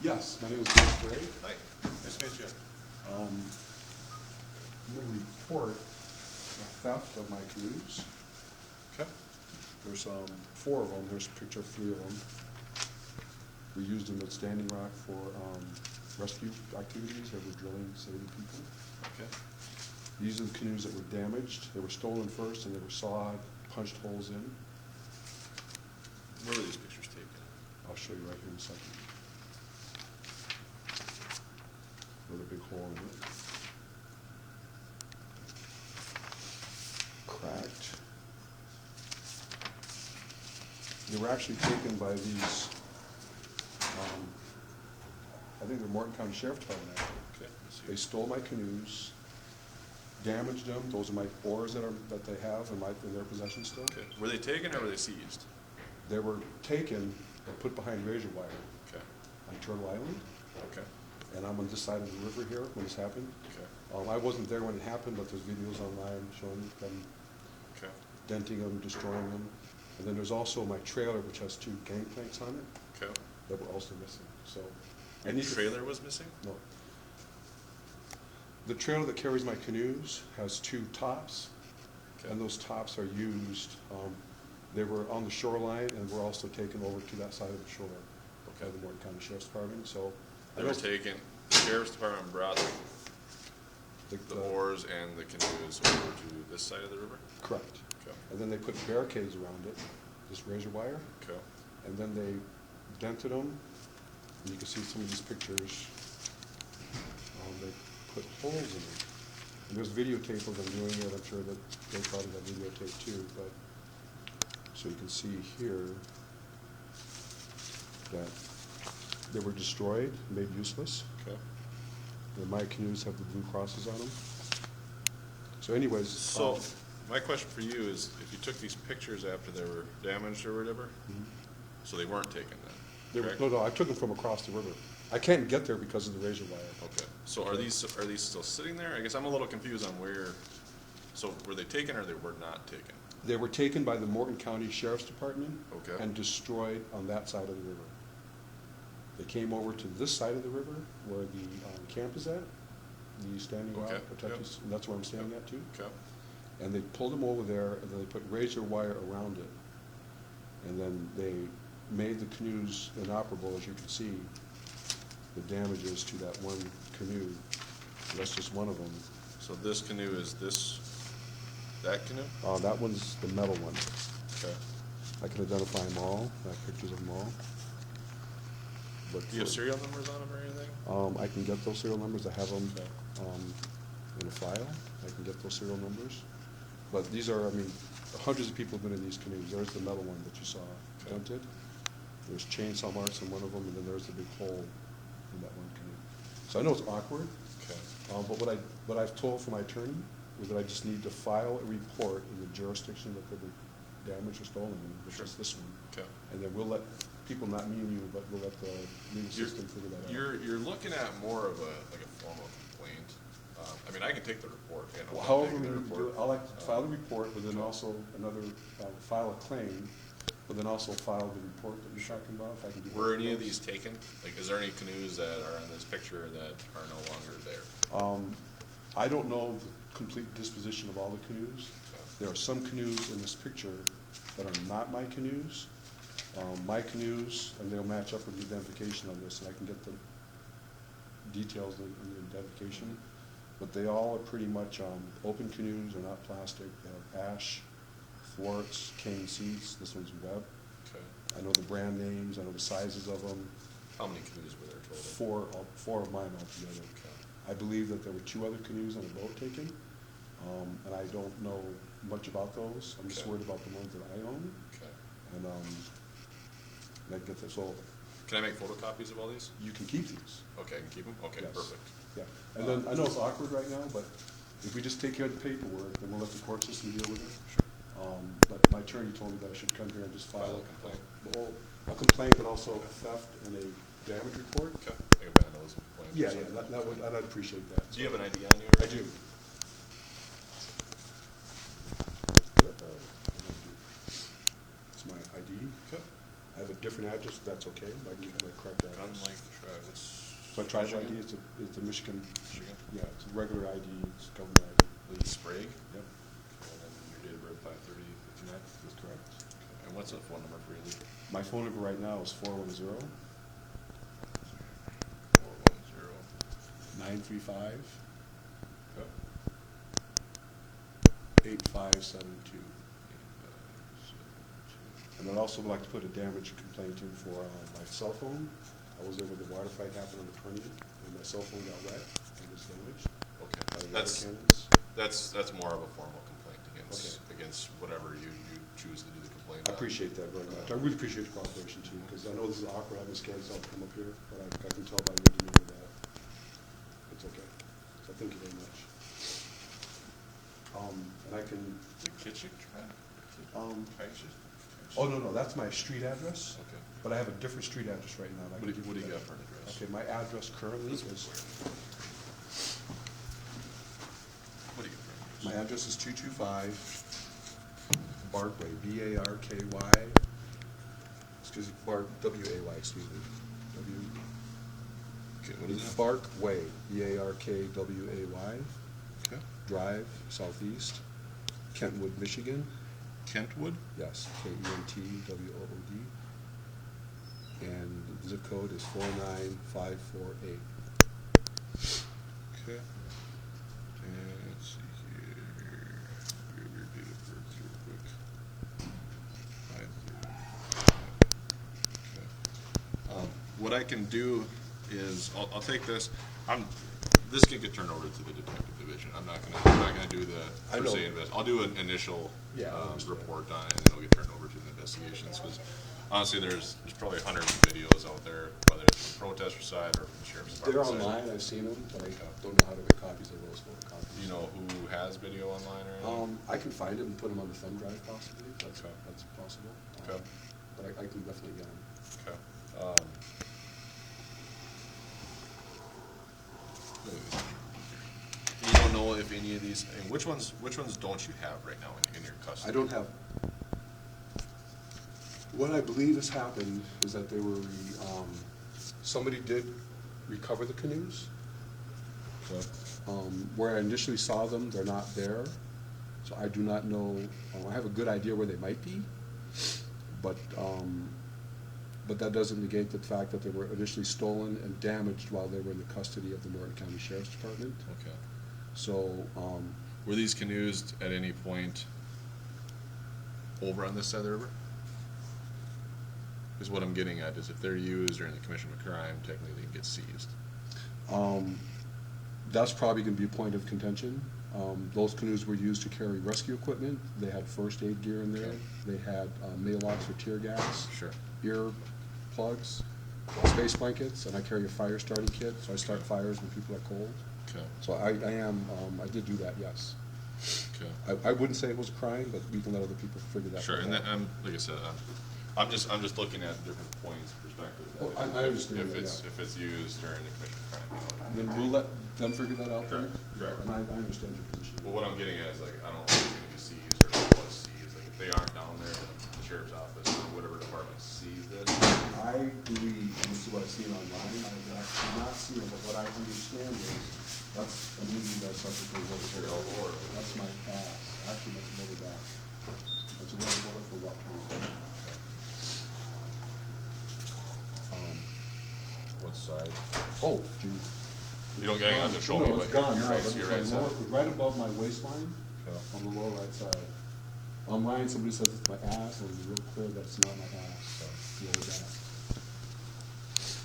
Yes, my name is Sprague. Hi, nice to meet you. I'm going to report a theft of my canoes. Okay. There's 4 of them. There's a picture of 3 of them. We used them at Standing Rock for rescue activities. They were drilling, saving people. Okay. These are the canoes that were damaged. They were stolen first and they were sawed, punched holes in. Where were these pictures taken? I'll show you right here in a second. With a big hole in it. Cracked. They were actually taken by these, I think they're Morton County Sheriff's Department actually. Okay. Let's see. They stole my canoes, damaged them. Those are my oars that they have in their possession still. Okay. Were they taken or were they seized? They were taken and put behind razor wire Okay. on Turtle Island. Okay. And I'm on this side of the river here when this happened. Okay. I wasn't there when it happened, but there's videos online showing them Okay. denting them, destroying them. And then there's also my trailer, which has 2 gangplanks on it, Okay. that were also missing. So I Your need to- trailer was missing? No. The trailer that carries my canoes has 2 tops, Okay. and those tops are used. They were on the shoreline and were also taken over to that side of the shore by the Morton County Sheriff's Department. So They were taken, the Sheriff's Department brought the uh, oars and the canoes over to this side of the river? Correct. Okay. And then they put barricades around it, this razor wire, Okay. and then they dented them. And you can see some of these pictures. They put holes in them. And there's videotape of them doing it. I'm sure that they probably got videotape too. But so you can see here that they were destroyed, made useless. Okay. And my canoes have the blue crosses on them. So anyways. So, my question for you is, if you took these pictures after they were damaged or whatever, so they weren't taken then? They were, correct? no, I took them from across the river. I can't get there because of the razor wire. Okay, so are these still sitting there? I guess I'm a little confused on where, so were they taken or they were not taken? They were taken by the Morton County Sheriff's Department Okay. and destroyed on that side of the river. They came over to this side of the river where the camp is at, the Standing Rock, Okay, Protected, yep. and that's where I'm standing at too. Okay, And they pulled them over there, and then they put razor wire around it. And then they made the canoes inoperable, as you can see, the damages to that one canoe. That's just one of them. so this canoe is that canoe? That one's the metal one. Okay. I can identify them all. I have pictures of them all. But Do you have serial numbers on them or anything? I can get those serial numbers. I have them Okay. in a file. I can get those serial numbers. But these are, I mean, hundreds of people have been in these canoes. There's the metal one that you saw Okay. dented. There's chainsaw marks on one of them, and then there's the big hole in that one canoe. So I know it's awkward, Okay. but what I've told from my attorney was that I just need to file a report in the jurisdiction that they were damaged or stolen in, which Sure. is this one. Okay. And then we'll let people, not me and you, but we'll let the legal system figure that out. You're looking at more of like a formal complaint. I mean, I can take the report. You know, Well, I'm however taking we the do report. it, I like to file the report, but then also another, file a claim, but then also file the report that you're talking about, if I can do. Were both any of those. these taken? Like, is there any canoes that are in this picture that are no longer there? I don't know the complete disposition of all the canoes. There are some canoes in this picture that are not my canoes. My canoes, and they'll match up with the identification on this, and I can get the details in the identification. But they all are pretty much open canoes, they're not plastic. They have ash, thwarts, cane seats. This one's web. Okay. I know the brand names, I know the sizes of them. How many canoes were there total? Four of mine altogether. Okay. I believe that there were 2 other canoes on the boat taken, and I don't know much about those. I'm just Okay. worried about the ones that I own, Okay. and I get this. So Can I make photocopies of all these? you can keep these. Okay, I can keep them? Okay, Yes. perfect. Yeah, and then I know it's awkward right now, but if we just take care of the paperwork, then we'll let the court system deal with it. Sure. But my attorney told me that I should come here and just File file a complaint. a complaint, but also a theft and a damage report. Okay. I can ban those complaints. Yeah, that would, I'd appreciate that. Do you have an ID on you? I do. It's my ID. Okay. I have a different address address, if that's okay, I can give you my correct address. Unlike Travis. So I tried Michigan? ID, it's a Michigan, Michigan? yeah, it's a regular ID, it's government ID. Lee Sprague? Yep, And then your date of birth, 5/30/59? that's correct. Okay. And what's a phone number for you, Lee? My phone number right now is 410 410. 935 Okay. 8572. And I'd also like to put a damage complaint in for my cell phone. I was there when the water fight happened on the 20th, and my cell phone got wet and was damaged Okay. by the water That's cannons. more of a formal complaint against whatever you choose to do the complaint I on. appreciate that very much. I really appreciate the cooperation too, because I know this is awkward having scans all come up here, but I can tell by your demeanor that it's okay. So thank you very much. And I can, The kitchen? oh, no, that's my street address, Okay. but I have a different street address right now. What do you got for an address? Okay, my address currently is, What do you got for an address? my address is 225 Barkway, B-A-R-K-Y, excuse me, W-A-Y, excuse me. Okay, what is that? Barkway, B-A-R-K-W-A-Y, Okay. Drive, Southeast, Kentwood, Michigan. Kentwood? Yes, Kentwood. And the zip code is 49548. Okay. And let's see here. Your date of birth real quick. 5/30. Okay. What I can do is, I'll take this, this can get turned over to the detective division. I'm not gonna do the I per know. se invest. I'll do an initial Yeah, I understand. report on it, and then it'll get turned over to the investigations. Because honestly, there's probably hundreds of videos out there, whether it's from the protester side or from the sheriff's They're department side. online, I've seen them, but I don't know how to get copies of those photocopies. Do you know who has video online or anything? I can find it and put them on the thumb drive possibly, that's Okay. possible. Okay. But I can definitely get them. Okay. You don't know if any of these, and which ones don't you have right now in your custody? I don't have, what I believe has happened is that they were, somebody did recover the canoes. Okay. Where I initially saw them, they're not there, so I do not know, I have a good idea where they might be, but that doesn't negate the fact that they were initially stolen and damaged while they were in the custody of the Norton County Sheriff's Department. Okay. So, Were these canoes at any point over on this side of the river? Is what I'm getting at, is if they're used during the commission of a crime, technically they can get seized. that's probably gonna be a point of contention. Those canoes were used to carry rescue equipment, they had first aid gear in there, Okay. they had mail locks for tear gas. Sure. Ear plugs, space blankets, and I carry a fire starting kit, so I start fires when people are cold. Okay. So I did do that, yes. Okay. I wouldn't say it was a crime, but we can let other people figure that Sure, out. and then, like I said, I'm just looking at different points perspective. Oh, I understand If that, it's, yeah. if it's used during the commission of crime. And then we'll let them figure that out then? Correct. And I understand your position. Well, what I'm getting at is like, I don't know if it's gonna be seized or if it was seized, like if they aren't down there, the sheriff's office or whatever department seized it. I believe, and this is what I've seen online, I've actually not seen it, but what I understand is, that's a movie that's subject to Sure, I'll go over it. That's my past, actually, that's another back. That's another bullet for what county. What side? Oh, gee. You don't get anything to show me, No, but it's gone your now, right, but your it's right like side. right above my waistline, Okay. on the lower right side. Online, somebody says it's my ass, and it's real clear that it's not my ass, so, the other back.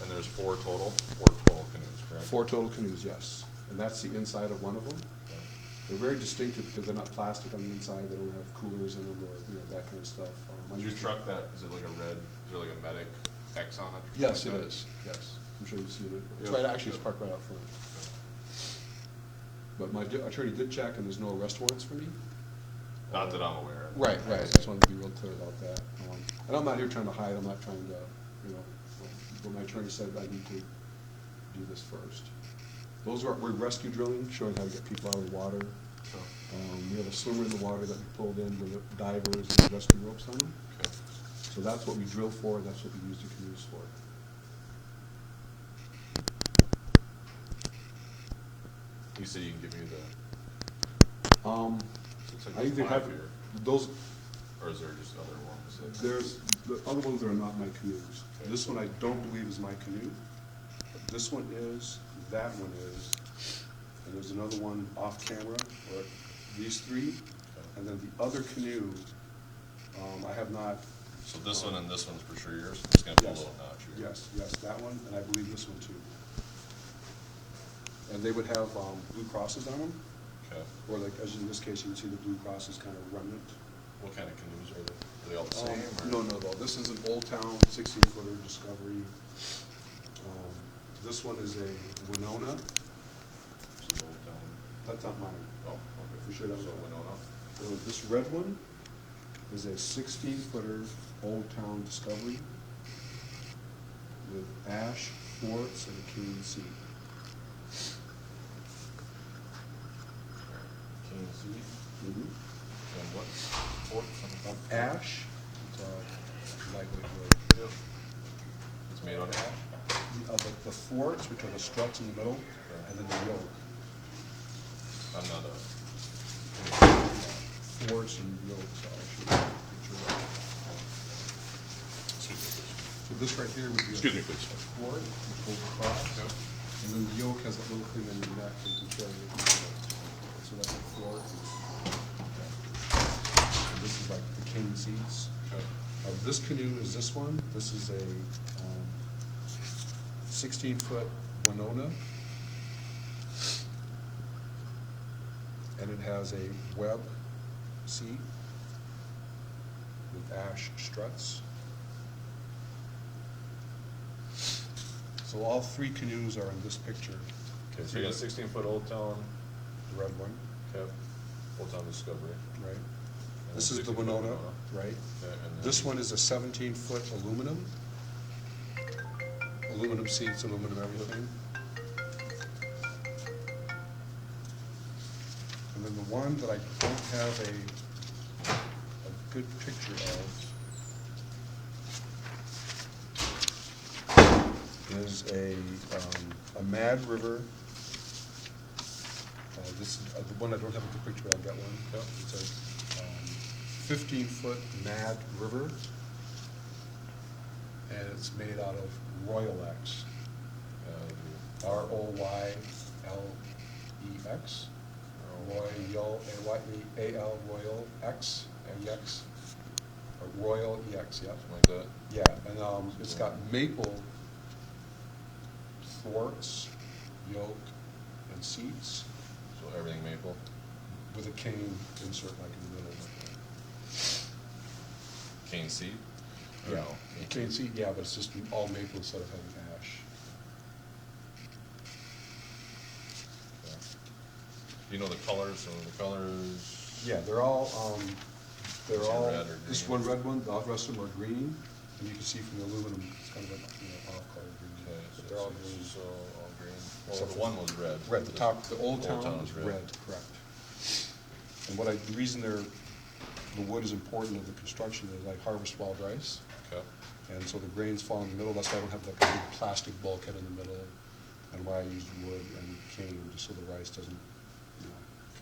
And there's four total canoes, correct? 4 total canoes, yes, and that's the inside of one of them. Okay. They're very distinctive because they're not plastic on the inside, they don't have coolers in them or, that kind of stuff. Is your truck is it like a red, is there like a medic X on it? Yes, it is, yes, I'm sure you've seen it. It's Yep. right, actually, it's parked right out front. But my attorney did check and there's no arrest warrants for me. Not that I'm aware of. Right, I just wanted to be real clear about that. And I'm not here trying to hide, I'm not trying to, but my attorney said I need to do this first. We're rescue drilling, showing how to get people out of the water. Okay. We have a swimmer in the water that we pulled in with divers and rescue ropes on them. Okay. So that's what we drill for, that's what we use the canoes for. You say you can give me the, looks like I either there's have, 5 here, those, or is there just other ones? there's, the other ones are not my canoes. Okay. This one I don't believe is my canoe. But this one is, that one is, and there's another one off camera, or these three. And then the other canoe, I have not. So this one and this one's for sure yours? It's gonna pull a Yes. little notch here. Yes, that one, and I believe this one too. And they would have blue crosses on them, Okay. or like, as in this case, you can see the blue crosses kind of remnant. What kind of canoes are they? Are they all the same? No, or- though, this is an Old Town 16-footer Discovery. This one is a Winona, This is Old Town. that's not mine. Oh, okay. For sure that was So mine. Winona. This red one is a 16-footer Old Town Discovery with ash, thwarts, and a cane seat. Cane seat. And what's fork? Ash, it's lightweight wood. Yep. It's made out of ash? The thwarts, which are the struts in the middle, and then the yoke. I'm not a. Thwarts and yokes, so I should picture that. Excuse me, please. So this right here would be Excuse me, a please. thwart, which goes across, Yep. and then the yoke has that little thing in the neck that you can carry it. So that's a thwart. And this is like the cane seats. Okay. This canoe is this one. This is a 16-foot Winona. And it has a web seat with ash struts. So all three canoes are in this picture. Okay, so you got a 16-foot Old Town, The red one, okay, Old Town Discovery. right? And This then is the 16-foot Winona, right? Okay, and then. This one is a 17-foot aluminum. Aluminum seats, aluminum everything. And then the one that I don't have a good picture of is a Mad River. This is the one I don't have a good picture, but I'll get one. Yep. It's a 15-foot Mad River. And it's made out of Royal X. Roylex. Royal, A-Y-E-A-L, Royal X, E-X, or Royal EX, yeah. Something like that? Yeah, and it's got maple thwarts, yoke, and seats So everything maple? with a cane insert like in the middle. Cane seat? Or Yeah, no? cane seat, yeah, but it's just all maple instead of having ash. Okay. You know the colors, so the colors? Yeah, they're all, Is it red or this green? one red one, the rest of them are green, and you can see from the aluminum, it's kind of like, off-color green. Okay, But they're all green. So all green. Well, Except the for- one was red. Red, the top, the Old Town is is red, correct. And the reason the wood is important of the construction is I harvest wild rice, Okay. and so the grains fall in the middle, that's why I don't have that big plastic bulkhead in the middle, and why I use wood and cane, just so the rice doesn't,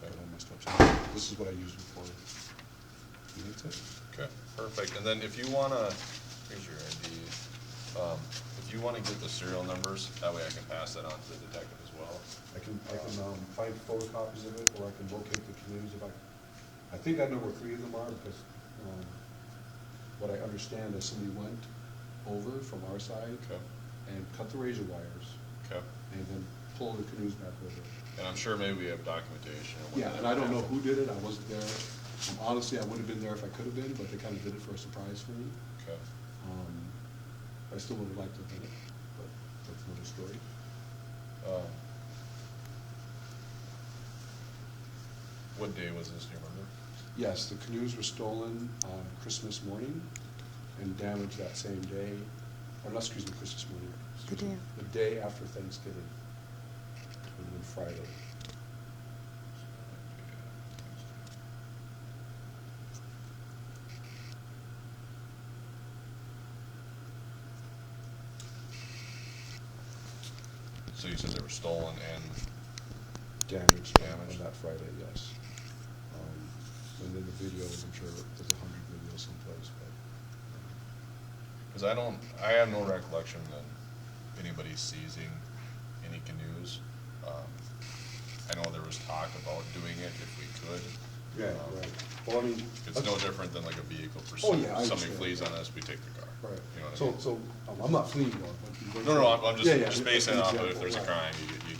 get all messed up. So this is what I use it for. And that's it. Okay, perfect. And then if you wanna, here's your ID. If you wanna get the serial numbers, that way I can pass that on to the detective as well. I can find photocopies of it, or I can locate the canoes if I think I know where 3 of them are, because, what I understand is somebody went over from our side Okay. and cut the razor wires, Okay. and then pulled the canoes back over. And I'm sure maybe we have documentation. of when Yeah, that and I don't know happened. who did it, I wasn't there. Honestly, I would have been there if I could have been, but they kind of did it for a surprise for me. Okay. I still would have liked to have done it, but that's another story. What day was this, do you remember? Yes, the canoes were stolen on Christmas morning and damaged that same day, or not, excuse me, Christmas morning. excuse me, The day after Thanksgiving, it would have been Friday. So you said they were stolen and, damaged on Damaged. that Friday, yes. And then the videos, I'm sure there's 100 videos someplace, but. because I have no recollection that anybody seizing any canoes. I know there was talk about doing it if we could. Yeah, right. Well, I mean. It's no different than like a vehicle Oh, pursuit. yeah, I Somebody understand. flees on us, we take the car. Right. You know what I So, mean? so, I'm not fleeing though. but- No, I'm Yeah, yeah, just that's basing an it off of if example, there's a right. crime,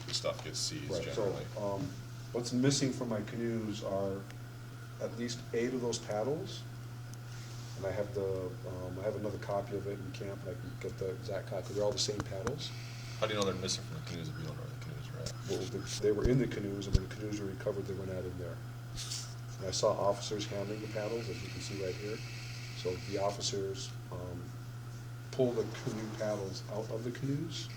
the stuff gets seized Right, so, generally. what's missing from my canoes are at least 8 of those paddles. And I have I have another copy of it in camp, and I can get the exact copy. They're all the same paddles. How do you know they're missing from the canoes if you don't know where the canoes are at? Well, they were in the canoes, and when the canoes were recovered, they were not in there. And I saw officers handling the paddles, as you can see right here. So the officers pulled the canoe paddles out of the canoes,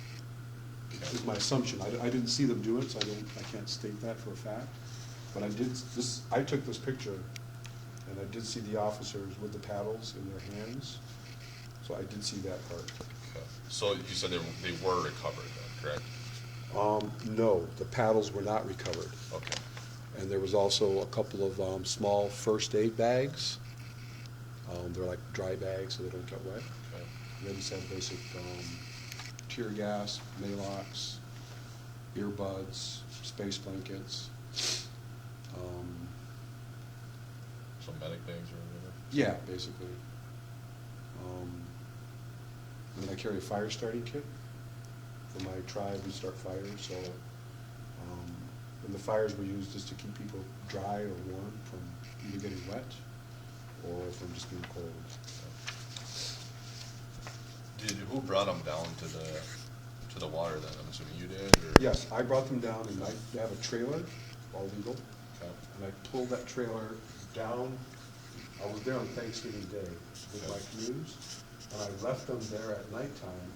is my assumption. I didn't see them do it, so I can't state that for a fact. But I took this picture, and I did see the officers with the paddles in their hands, so I did see that part. Okay. So you said they were recovered then, correct? No, the paddles were not recovered. Okay. And there was also a couple of small first aid bags. They're like dry bags, so they don't get wet. Okay. And then just have basic tear gas, Malox, earbuds, space blankets. Some medic bags or whatever? Yeah, basically. And then I carry a fire starting kit for my tribe. We start fires, so and the fires were used just to keep people dry or warm from either getting wet or from just being cold. Who brought them down to the water then? I'm assuming you did, or? Yes, I brought them down, and I have a trailer, all legal, Okay. and I pulled that trailer down. I was there on Thanksgiving Day with my canoes, and I left them there at nighttime,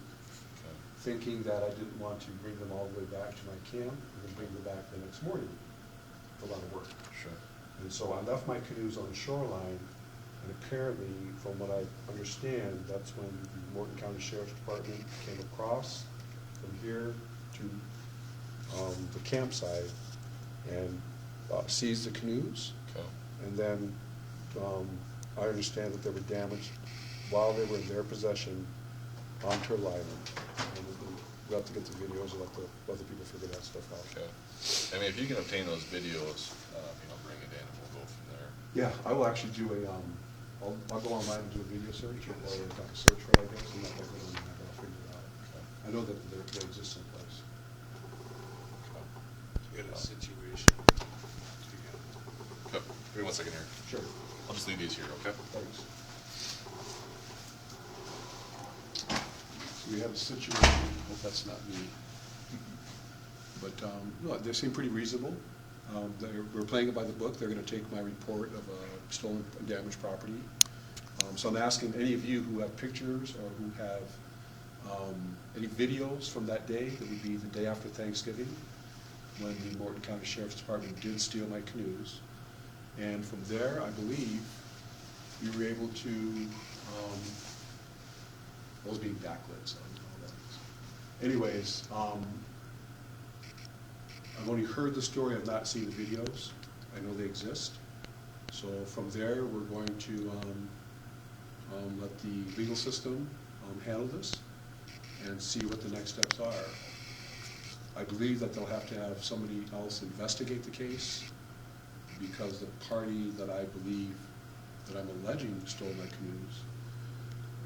Okay. thinking that I didn't want to bring them all the way back to my camp and then bring them back the next morning. It's a lot of work. Sure. And so I left my canoes on the shoreline, and apparently, from what I understand, that's when the Morton County Sheriff's Department came across from here to the campsite and seized the canoes. Okay. And then I understand that they were damaged while they were in their possession on Turtle Island. And we'll have to get the videos and let the other people figure that stuff out. Okay. I mean, if you can obtain those videos, bring it in and we'll go from there. Yeah, I will actually do I'll go online and do a video search, or a search for it, I guess, and I'll figure it out. Okay. I know that they exist someplace. Okay. Get a situation together. Okay. Give me 1 second here. Sure, I'll just leave these here, okay? thanks. So we have a situation, hope that's not me. But, no, they seem pretty reasonable. We're playing it by the book. They're gonna take my report of stolen and damaged property. So I'm asking any of you who have pictures or who have any videos from that day, that would be the day after Thanksgiving, when the Morton County Sheriff's Department did steal my canoes. And from there, I believe, we were able to, I was being backlit, so I don't know what that is. Anyways, I've only heard the story, I've not seen the videos. I know they exist. So from there, we're going to let the legal system handle this and see what the next steps are. I believe that they'll have to have somebody else investigate the case, because the party that I believe, that I'm alleging stole my canoes,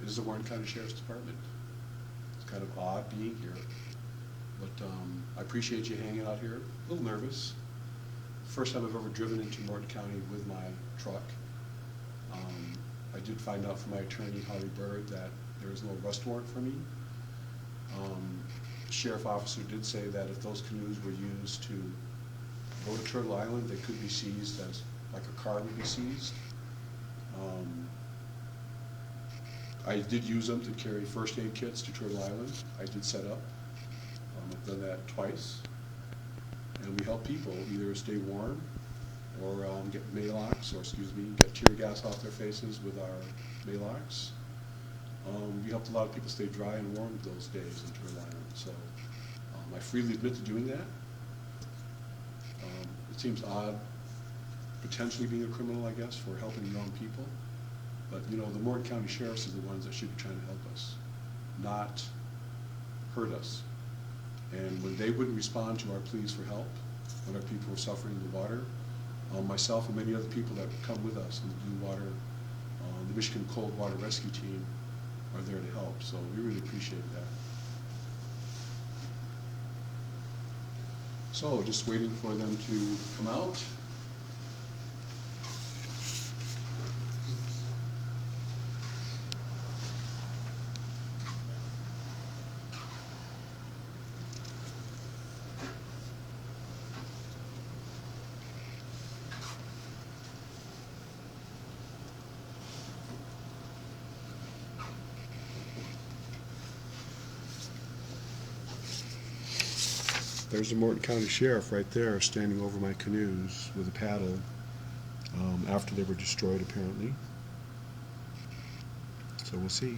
is the Warren County Sheriff's Department. It's kind of odd being here. But I appreciate you hanging out here. A little nervous. First time I've ever driven into Morton County with my truck. I did find out from my attorney, Holly Bird, that there is no arrest warrant for me. The sheriff officer did say that if those canoes were used to go to Turtle Island, they could be seized as, like a car would be seized. I did use them to carry first aid kits to Turtle Island. I did set up. I've done that twice. And we help people either stay warm or get Malox, or get tear gas off their faces with our Malox. We helped a lot of people stay dry and warm those days in Turtle Island. So my freely admit to doing that. It seems odd, potentially being a criminal, I guess, for helping young people. But, you know, the Morgan County Sheriffs are the ones that should be trying to help us, not hurt us. And when they wouldn't respond to our pleas for help, when our people were suffering in the water, myself and many other people that come with us in the Blue Water, the Michigan Cold Water Rescue Team are there to help. So we really appreciate that. So just waiting for them to come out. There's the Morton County Sheriff right there standing over my canoes with a paddle after they were destroyed, apparently. So we'll see.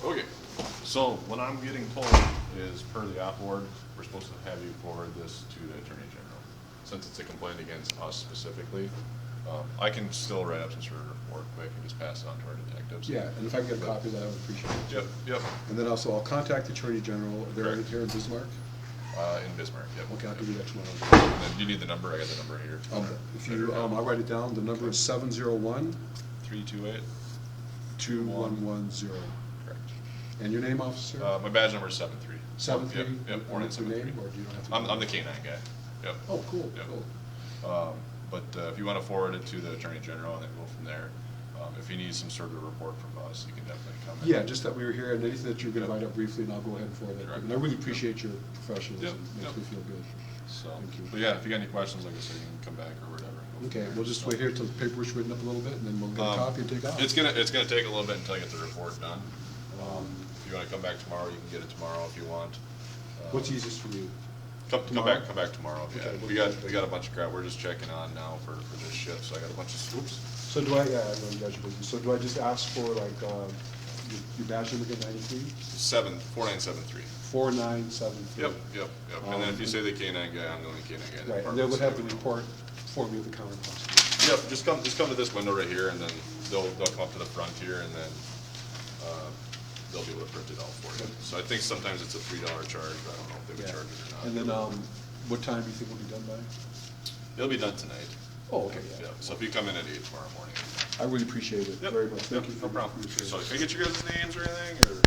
Okay, so what I'm getting told is per the op board, we're supposed to have you forward this to the Attorney General. Since it's a complaint against us specifically, I can still write up some sort of report quick and just pass it on to our detectives. Yeah, and if I can get a copy of that, I would appreciate it. Yep, yep. And then also, I'll contact the Attorney General. They're Correct. here in Bismarck. In Bismarck, yep. Okay, I'll give you that tomorrow. And then, do you need the number? I got the number here. If you, I'll write it down. The number is 701-2110. 328-2110. Correct. And your name, officer? My badge number is 73. 73? Yep, yep, And born in what's your 73. name, or do you don't have to? I'm the K-9 guy. Yep. Oh, cool, Yep. cool. But if you want to forward it to the Attorney General and then go from there, if he needs some sort of report from us, you can definitely come in. Yeah, just that we were here, and anything that you're gonna write up briefly, and I'll go ahead and forward it. Correct. And I really appreciate your professionalism. Yep, Makes yep. me feel good. So, Thank you. but yeah, if you got any questions, like I said, you can come back or whatever. Okay, we'll just wait here till the paperwork's written up a little bit, and then we'll get a copy and take off. It's gonna take a little bit until I get the report done. If you wanna come back tomorrow, you can get it tomorrow if you want. What's easiest for you? Come Tomorrow? back tomorrow, yeah. Okay, We got a bunch of crap, we're just checking on now for this shift, so I got a bunch of scoops. So do I, yeah, I know you guys are busy, so do I just ask for like, your badge number again, 93? 4973. 4973? Yep. And then if you say the K-9 guy, I'm the only K-9 guy. in the Right, and they would have the department, report for me at the counter possibly. so- Yep, just come to this window right here, and then they'll come up to the front here, and then, they'll be able to print it out for you. So I think sometimes it's a $3 charge, but I don't know if they would Yeah. charge it or not. And then, what time do you think we'll be done by? It'll be done tonight. Oh, okay, yeah. Yeah, so if you come in at 8 tomorrow morning. I really appreciate it Yep, very much. Thank yep, you. No problem. for your So service. can I get your guys' names or anything, or?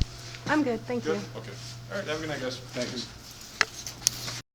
I'm good, thank you. Good, okay. All right, have a good night, guys. Thanks.